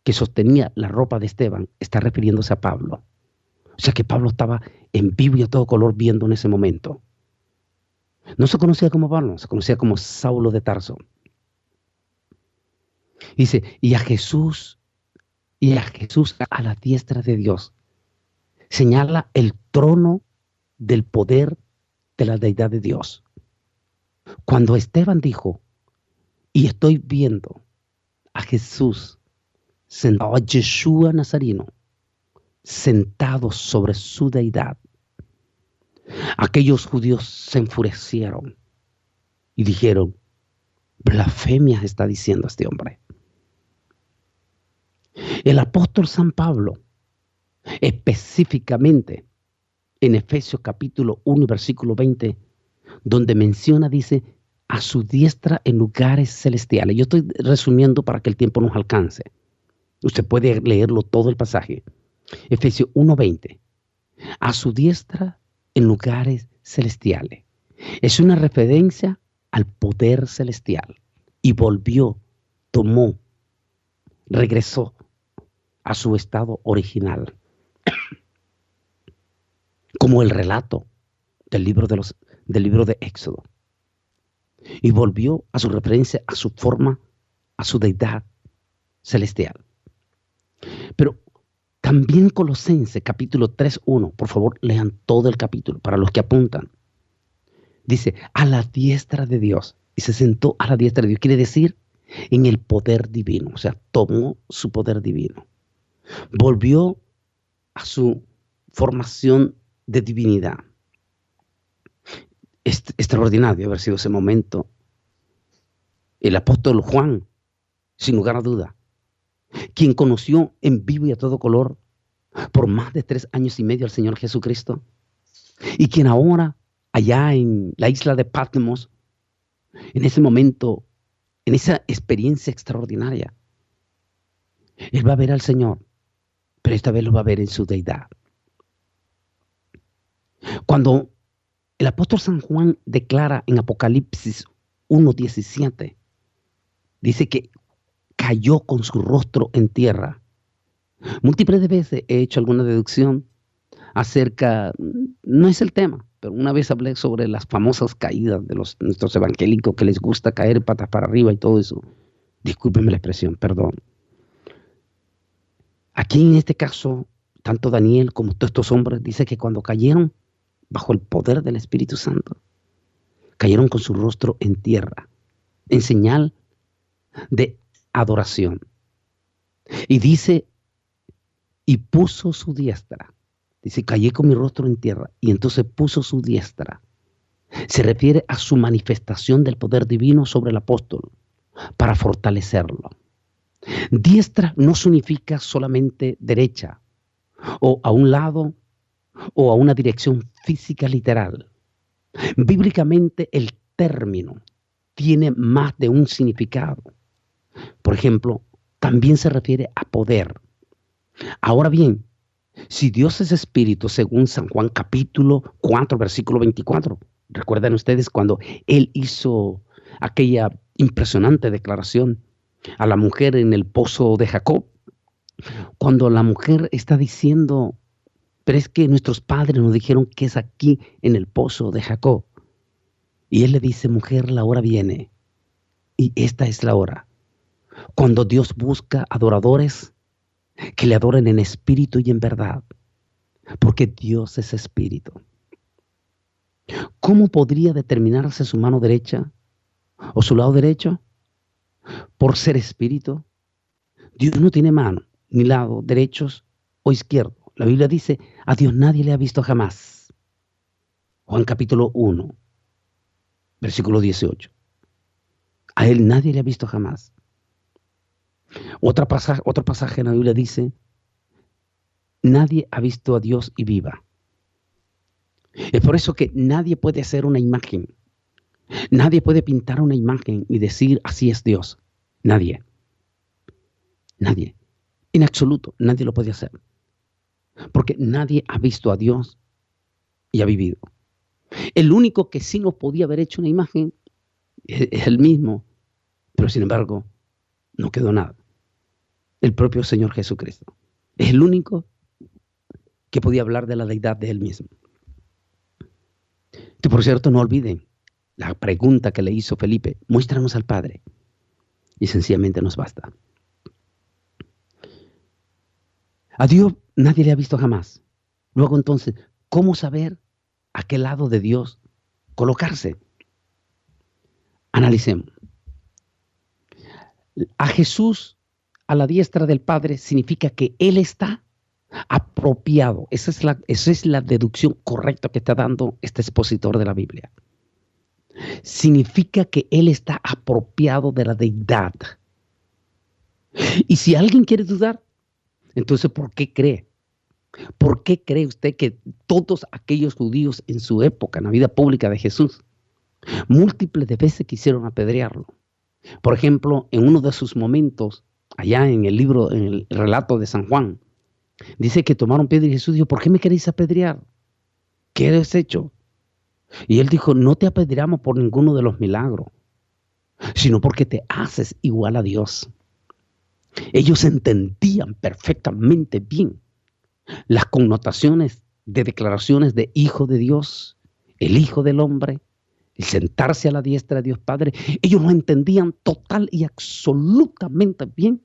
que sostenía la ropa de Esteban, está refiriéndose a Pablo. O sea que Pablo estaba en vivo y a todo color viendo en ese momento. No se conocía como Pablo, se conocía como Saulo de Tarso. Dice, y a Jesús a la diestra de Dios. Señala el trono del poder de la deidad de Dios. Cuando Esteban dijo, y estoy viendo a Jesús sentado, a Yeshua Nazareno, sentado sobre su deidad, aquellos judíos se enfurecieron y dijeron, blasfemias está diciendo este hombre. El apóstol San Pablo, específicamente en Efesios capítulo 1 versículo 20, donde menciona, dice, a su diestra en lugares celestiales. Yo estoy resumiendo para que el tiempo nos alcance. Usted puede leerlo todo el pasaje. Efesios 1:20. A su diestra en lugares celestiales. Es una referencia al poder celestial. Y volvió, tomó, regresó a su estado original. Como el relato del libro de Éxodo. Y volvió a su referencia, a su forma, a su deidad celestial. Pero también Colosenses capítulo 3:1, por favor lean todo el capítulo para los que apuntan. Dice, a la diestra de Dios. Y se sentó a la diestra de Dios. Quiere decir, en el poder divino. O sea, tomó su poder divino. Volvió a su formación de divinidad. Extraordinario haber sido ese momento. El apóstol Juan, sin lugar a duda, quien conoció en vivo y a todo color por más de 3 años y medio al Señor Jesucristo, y quien ahora, allá en la isla de Patmos, en ese momento, en esa experiencia extraordinaria, él va a ver al Señor, pero esta vez lo va a ver en su deidad. Cuando el apóstol San Juan declara en Apocalipsis 1:17, dice que cayó con su rostro en tierra. Múltiples de veces he hecho alguna deducción acerca, no es el tema, pero una vez hablé sobre las famosas caídas de nuestros evangélicos que les gusta caer patas para arriba y todo eso. Discúlpenme la expresión, perdón. Aquí en este caso, tanto Daniel como todos estos hombres dice que cuando cayeron bajo el poder del Espíritu Santo, cayeron con su rostro en tierra, en señal de adoración. Y dice, y puso su diestra. Dice, callé con mi rostro en tierra. Y entonces puso su diestra. Se refiere a su manifestación del poder divino sobre el apóstol para fortalecerlo. Diestra no significa solamente derecha o a un lado o a una dirección física literal. Bíblicamente el término tiene más de un significado. Por ejemplo, también se refiere a poder. Ahora bien, si Dios es espíritu, según San Juan capítulo 4, versículo 24, recuerdan ustedes cuando él hizo aquella impresionante declaración a la mujer en el pozo de Jacob, cuando la mujer está diciendo, pero es que nuestros padres nos dijeron que es aquí en el pozo de Jacob. Y él le dice, mujer, la hora viene. Y esta es la hora. Cuando Dios busca adoradores que le adoren en espíritu y en verdad. Porque Dios es espíritu. ¿Cómo podría determinarse su mano derecha o su lado derecho? Por ser espíritu. Dios no tiene mano ni lado derechos o izquierdo. La Biblia dice, a Dios nadie le ha visto jamás. Juan capítulo 1, versículo 18. A Él nadie le ha visto jamás. Otro pasaje en la Biblia dice, nadie ha visto a Dios y viva. Es por eso que nadie puede hacer una imagen. Nadie puede pintar una imagen y decir, así es Dios. Nadie. Nadie. En absoluto, nadie lo puede hacer. Porque nadie ha visto a Dios y ha vivido. El único que sí nos podía haber hecho una imagen es Él mismo. Pero sin embargo, no quedó nada. El propio Señor Jesucristo. Es el único que podía hablar de la deidad de Él mismo. Que por cierto, no olviden la pregunta que le hizo Felipe. Muéstranos al Padre. Y sencillamente nos basta. A Dios nadie le ha visto jamás. Luego entonces, ¿cómo saber a qué lado de Dios colocarse? Analicemos. A Jesús a la diestra del Padre significa que Él está apropiado. Esa es la deducción correcta que está dando este expositor de la Biblia. Significa que Él está apropiado de la deidad. Y si alguien quiere dudar, entonces ¿por qué cree? ¿Por qué cree usted que todos aquellos judíos en su época, en la vida pública de Jesús, múltiples de veces quisieron apedrearlo? Por ejemplo, en uno de sus momentos, allá en el relato de San Juan, dice que tomaron piedra y Jesús dijo, ¿por qué me queréis apedrear? ¿Qué has hecho? Y él dijo, no te apedreamos por ninguno de los milagros, sino porque te haces igual a Dios. Ellos entendían perfectamente bien las connotaciones de declaraciones de Hijo de Dios, el Hijo del Hombre, el sentarse a la diestra de Dios Padre. Ellos lo entendían total y absolutamente bien.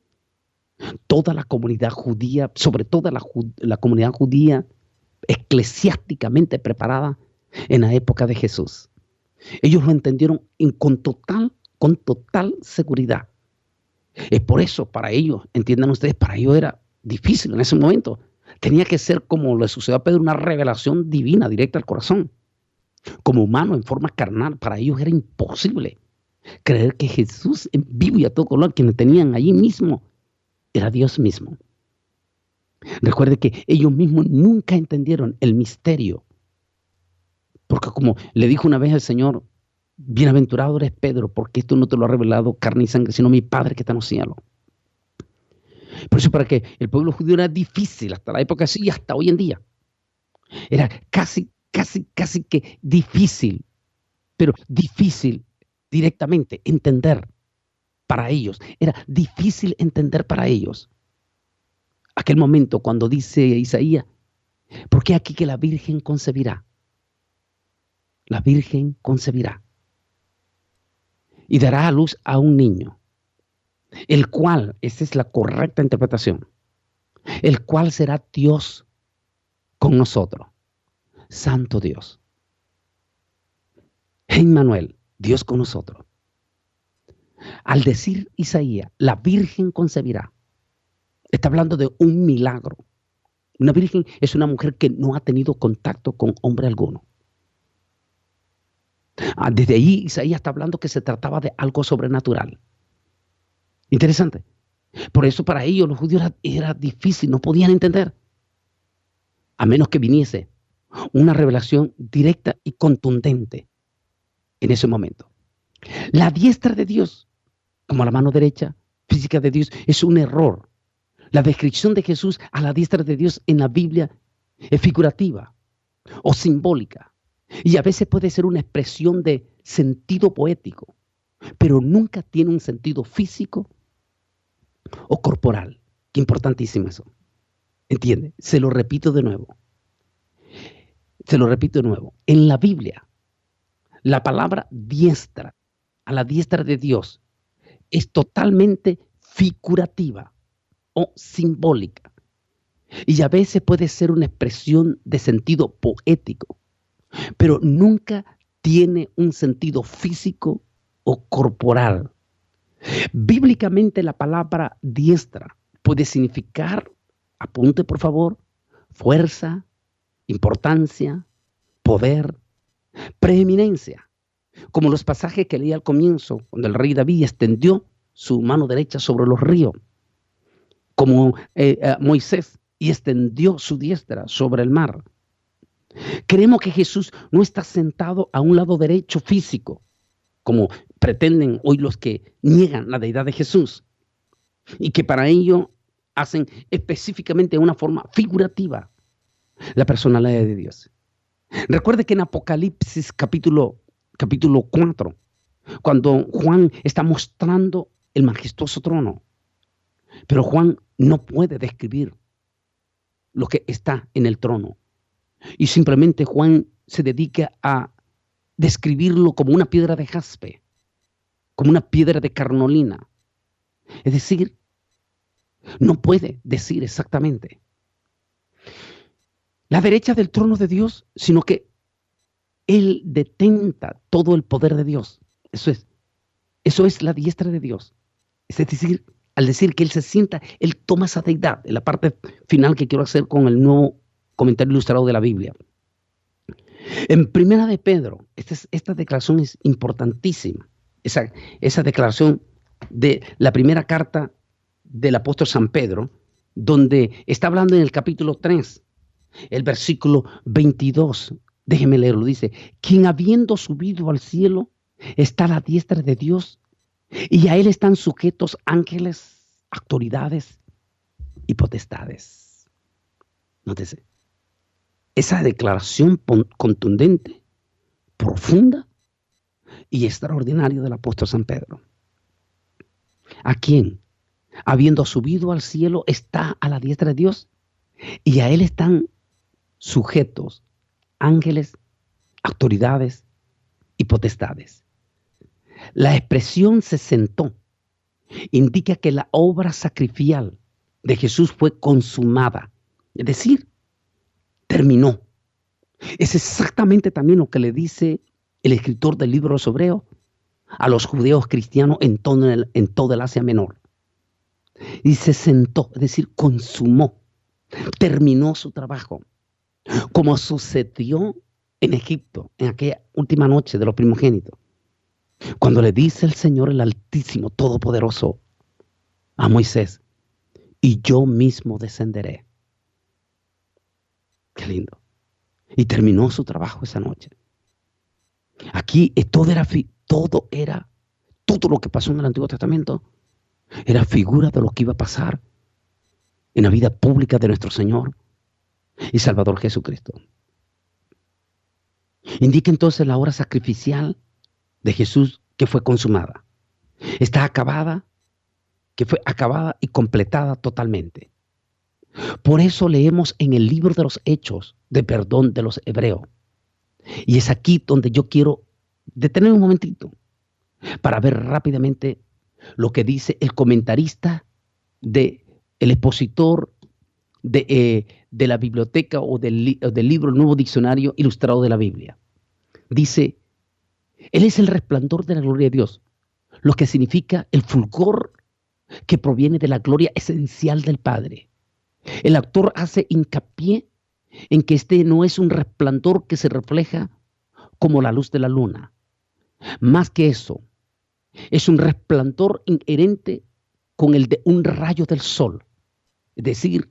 Toda la comunidad judía, sobre todo la comunidad judía eclesiásticamente preparada en la época de Jesús. Ellos lo entendieron con total seguridad. Es por eso, para ellos, entiendan ustedes, para ellos era difícil en ese momento. Tenía que ser, como le sucedió a Pedro, una revelación divina directa al corazón. Como humano, en forma carnal, para ellos era imposible creer que Jesús en vivo y a todo color, quienes tenían allí mismo, era Dios mismo. Recuerde que ellos mismos nunca entendieron el misterio. Porque como le dijo una vez el Señor, bienaventurado eres Pedro, porque esto no te lo ha revelado carne y sangre, sino mi Padre que está en los cielos. Por eso para que el pueblo judío era difícil, hasta la época así y hasta hoy en día. Era casi que difícil, pero difícil directamente entender para ellos. Era difícil entender para ellos. Aquel momento cuando dice Isaías, porque aquí que la Virgen concebirá. La Virgen concebirá. Y dará a luz a un niño, el cual, esa es la correcta interpretación, el cual será Dios con nosotros, Santo Dios. Emmanuel, Dios con nosotros. Al decir Isaías, la Virgen concebirá, está hablando de un milagro. Una virgen es una mujer que no ha tenido contacto con hombre alguno. Desde ahí Isaías está hablando que se trataba de algo sobrenatural. Interesante. Por eso para ellos los judíos era difícil, no podían entender. A menos que viniese una revelación directa y contundente en ese momento. La diestra de Dios, como la mano derecha física de Dios, es un error. La descripción de Jesús a la diestra de Dios en la Biblia es figurativa o simbólica. Y a veces puede ser una expresión de sentido poético, pero nunca tiene un sentido físico o corporal. Qué importantísimo eso. ¿Entiende? Se lo repito de nuevo. En la Biblia, la palabra diestra, a la diestra de Dios, es totalmente figurativa o simbólica. Y a veces puede ser una expresión de sentido poético, pero nunca tiene un sentido físico o corporal. Bíblicamente la palabra diestra puede significar, apunte por favor, fuerza, importancia, poder, preeminencia, como los pasajes que leí al comienzo, cuando el rey David extendió su mano derecha sobre los ríos, como Moisés, y extendió su diestra sobre el mar. Creemos que Jesús no está sentado a un lado derecho físico, como pretenden hoy los que niegan la deidad de Jesús, y que para ello hacen específicamente de una forma figurativa la personalidad de Dios. Recuerde que en Apocalipsis capítulo 4, cuando Juan está mostrando el majestuoso trono, pero Juan no puede describir lo que está en el trono. Y simplemente Juan se dedica a describirlo como una piedra de jaspe, como una piedra de carnolina. Es decir, no puede decir exactamente la derecha del trono de Dios, sino que Él detenta todo el poder de Dios. Eso es la diestra de Dios. Es decir, al decir que Él se sienta, Él toma esa deidad. En la parte final que quiero hacer con el nuevo comentario ilustrado de la Biblia. En Primera de Pedro, esta declaración es importantísima. Esa declaración de la primera carta del apóstol San Pedro, donde está hablando en el capítulo 3, el versículo 22. Déjeme leerlo. Dice: quien habiendo subido al cielo está a la diestra de Dios, y a Él están sujetos ángeles, autoridades y potestades. Nótese. Esa declaración contundente, profunda y extraordinaria del apóstol San Pedro. ¿A quién? Habiendo subido al cielo, está a la diestra de Dios, y a Él están sujetos ángeles, autoridades y potestades. La expresión se sentó indica que la obra sacrificial de Jesús fue consumada, es decir, terminó. Es exactamente también lo que le dice el escritor del libro de los Hebreos a los judíos cristianos en todo el Asia Menor. Y se sentó, es decir, consumó, terminó su trabajo, como sucedió en Egipto, en aquella última noche de los primogénitos, cuando le dice el Señor el Altísimo, Todopoderoso, a Moisés: y yo mismo descenderé. Qué lindo. Y terminó su trabajo esa noche. Aquí todo lo que pasó en el Antiguo Testamento era figura de lo que iba a pasar en la vida pública de nuestro Señor y Salvador Jesucristo. Indica entonces la obra sacrificial de Jesús que fue consumada. Está acabada, que fue acabada y completada totalmente. Por eso leemos en el libro de los Hechos de perdón de los Hebreos. Y es aquí donde yo quiero detener un momentito para ver rápidamente lo que dice el comentarista el expositor de la biblioteca o del libro Nuevo Diccionario Ilustrado de la Biblia. Dice: Él es el resplandor de la gloria de Dios, lo que significa el fulgor que proviene de la gloria esencial del Padre. El autor hace hincapié en que este no es un resplandor que se refleja como la luz de la luna. Más que eso, es un resplandor inherente con el de un rayo del sol. Es decir,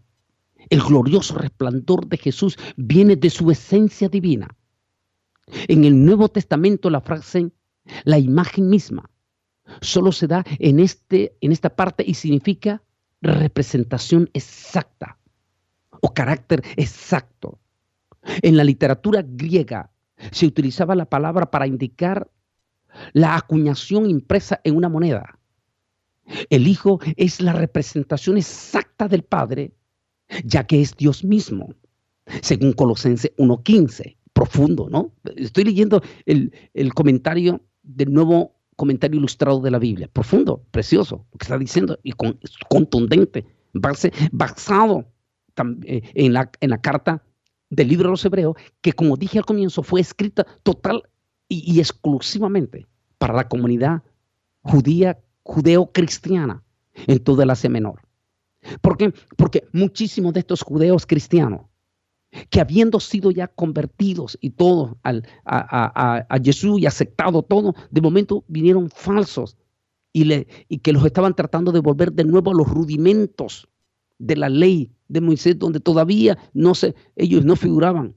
el glorioso resplandor de Jesús viene de su esencia divina. En el Nuevo Testamento la frase, la imagen misma, solo se da en esta parte y significa representación exacta o carácter exacto. En la literatura griega se utilizaba la palabra para indicar la acuñación impresa en una moneda. El Hijo es la representación exacta del Padre, ya que es Dios mismo, según Colosenses 1:15. Profundo, ¿no? Estoy leyendo el comentario del Nuevo Comentario Ilustrado de la Biblia. Profundo, precioso, lo que está diciendo, y contundente, basado en la carta del libro de los Hebreos, que, como dije al comienzo, fue escrita total y exclusivamente para la comunidad judía, judeo-cristiana en toda el Asia Menor. ¿Por qué? Porque muchísimos de estos judeos cristianos, que habiendo sido ya convertidos y todo a Jesús y aceptado todo, de momento vinieron falsos y que los estaban tratando de volver de nuevo a los rudimentos de la ley de Moisés, donde todavía ellos no figuraban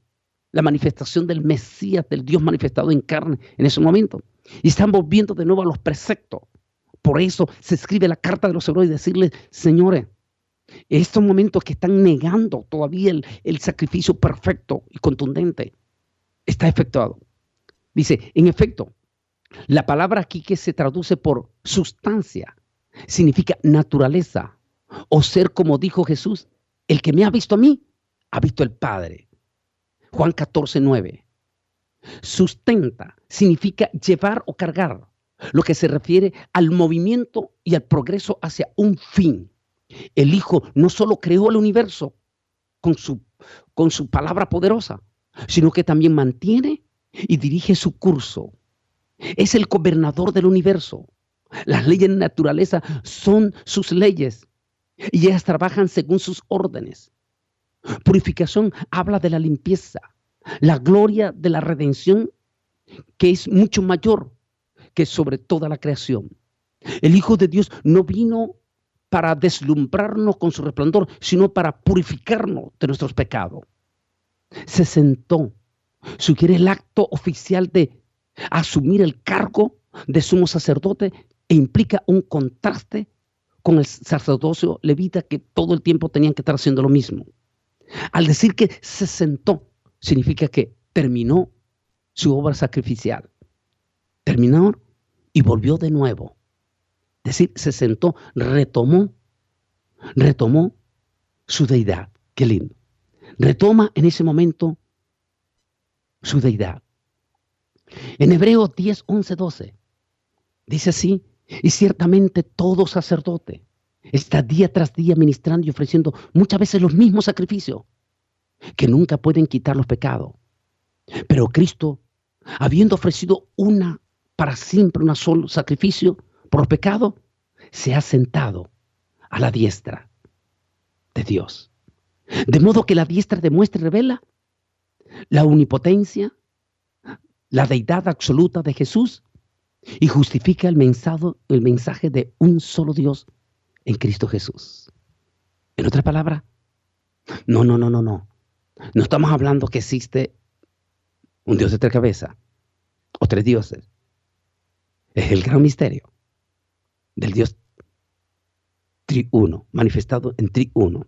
la manifestación del Mesías, del Dios manifestado en carne en ese momento. Y están volviendo de nuevo a los preceptos. Por eso se escribe la carta de los Hebreos y decirles, señores, estos momentos que están negando todavía el sacrificio perfecto y contundente está efectuado. Dice, en efecto, la palabra aquí que se traduce por sustancia significa naturaleza o ser, como dijo Jesús, el que me ha visto a mí, ha visto al Padre. Juan 14:9. Sustenta significa llevar o cargar, lo que se refiere al movimiento y al progreso hacia un fin. El Hijo no solo creó el universo con su palabra poderosa, sino que también mantiene y dirige su curso. Es el gobernador del universo. Las leyes de naturaleza son sus leyes y ellas trabajan según sus órdenes. Purificación habla de la limpieza, la gloria de la redención, que es mucho mayor que sobre toda la creación. El Hijo de Dios no vino para deslumbrarnos con su resplandor, sino para purificarnos de nuestros pecados. Se sentó, sugiere el acto oficial de asumir el cargo de sumo sacerdote e implica un contraste con el sacerdocio levita, que todo el tiempo tenían que estar haciendo lo mismo. Al decir que se sentó, significa que terminó su obra sacrificial. Terminó y volvió de nuevo. Es decir, se sentó, retomó su deidad. Qué lindo. Retoma en ese momento su deidad. En Hebreos 10, 11, 12, dice así, y ciertamente todo sacerdote está día tras día ministrando y ofreciendo muchas veces los mismos sacrificios que nunca pueden quitar los pecados. Pero Cristo, habiendo ofrecido para siempre un solo sacrificio por los pecados, se ha sentado a la diestra de Dios. De modo que la diestra demuestra y revela la omnipotencia, la deidad absoluta de Jesús y justifica el mensaje de un solo Dios en Cristo Jesús. En otras palabras, no. No estamos hablando que existe un Dios de tres cabezas o tres dioses. Es el gran misterio del Dios triuno, manifestado en triuno.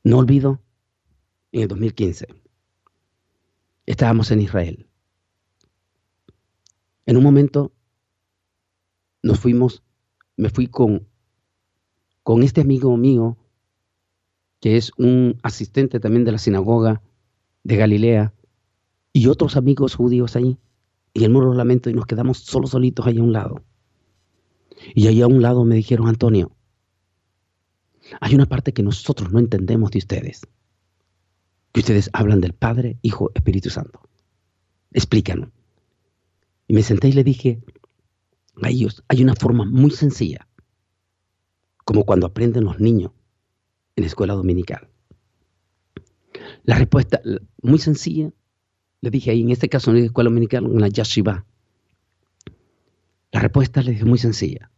No olvido, en el 2015, estábamos en Israel. En un momento me fui con este amigo mío, que es un asistente también de la sinagoga de Galilea, y otros amigos judíos ahí, en el Muro de los Lamentos, y nos quedamos solitos ahí a un lado. Y ahí a un lado me dijeron, Antonio, hay una parte que nosotros no entendemos de ustedes, que ustedes hablan del Padre, Hijo, Espíritu Santo. Explícanos. Y me senté y le dije a ellos, hay una forma muy sencilla, como cuando aprenden los niños en la escuela dominical. La respuesta muy sencilla, le dije ahí, en este caso en la escuela dominical, en la yeshiva. La respuesta le dije muy sencilla.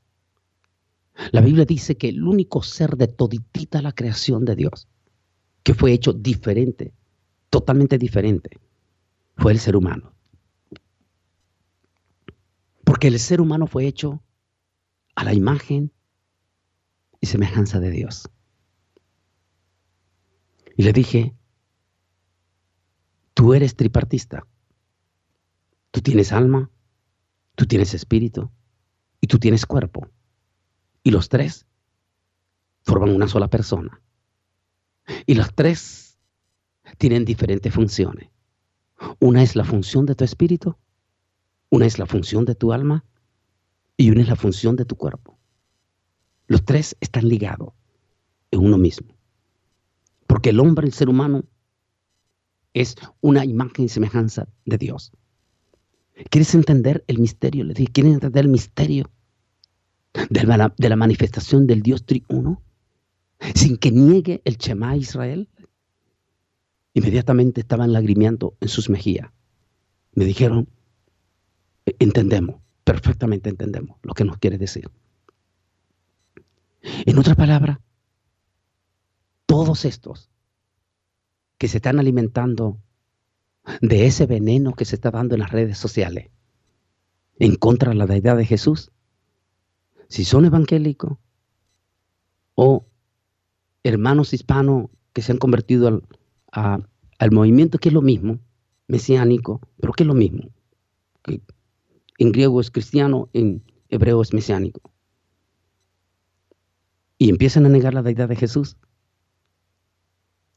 La Biblia dice que el único ser de toditita la creación de Dios, que fue hecho diferente, totalmente diferente, fue el ser humano. Porque el ser humano fue hecho a la imagen y semejanza de Dios. Y le dije, tú eres tripartista. Tú tienes alma, tú tienes espíritu y tú tienes cuerpo. Y los tres forman una sola persona. Y los tres tienen diferentes funciones. Una es la función de tu espíritu, una es la función de tu alma y una es la función de tu cuerpo. Los tres están ligados en uno mismo. Porque el hombre, el ser humano, es una imagen y semejanza de Dios. ¿Quieres entender el misterio? Le dije, ¿quieres entender el misterio de la manifestación del Dios triuno? Sin que niegue el Shema Israel. Inmediatamente estaban lagrimeando en sus mejillas. Me dijeron, entendemos, perfectamente entendemos lo que nos quiere decir. En otras palabras, todos estos que se están alimentando de ese veneno que se está dando en las redes sociales en contra de la deidad de Jesús, si son evangélicos o hermanos hispanos que se han convertido al movimiento, que es lo mismo, mesiánico, pero que es lo mismo, que en griego es cristiano, en hebreo es mesiánico, y empiezan a negar la deidad de Jesús,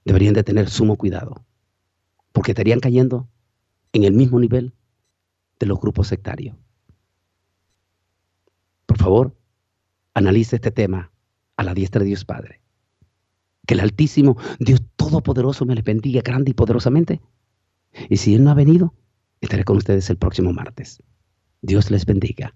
deberían de tener sumo cuidado, porque estarían cayendo en el mismo nivel de los grupos sectarios. Por favor, analice este tema a la diestra de Dios Padre. Que el Altísimo, Dios Todopoderoso, me les bendiga grande y poderosamente. Y si Él no ha venido, estaré con ustedes el próximo martes. Dios les bendiga.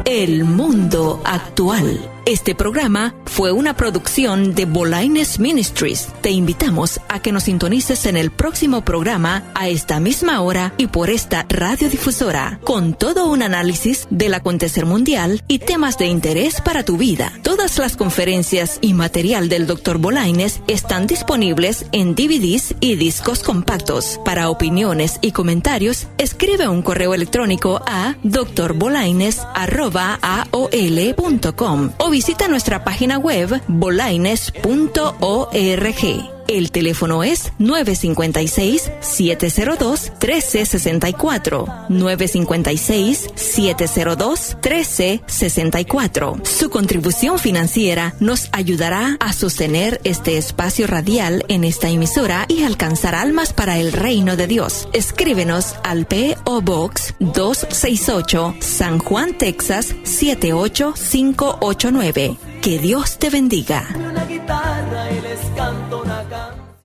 El mundo actual. Este programa fue una producción de Bolaines Ministries. Te invitamos a que nos sintonices en el próximo programa a esta misma hora y por esta radiodifusora, con todo un análisis del acontecer mundial y temas de interés para tu vida. Todas las conferencias y material del Dr. Bolaines están disponibles en DVDs y discos compactos. Para opiniones y comentarios, escribe un correo electrónico a drbolaines@aol.com o visita nuestra página web bolaines.org. El teléfono es 956-702-1364. 956-702-1364. Su contribución financiera nos ayudará a sostener este espacio radial en esta emisora y alcanzar almas para el reino de Dios. Escríbenos al P.O. Box 268, San Juan, Texas 78589. Que Dios te bendiga. Una guitarra y les canto una canción.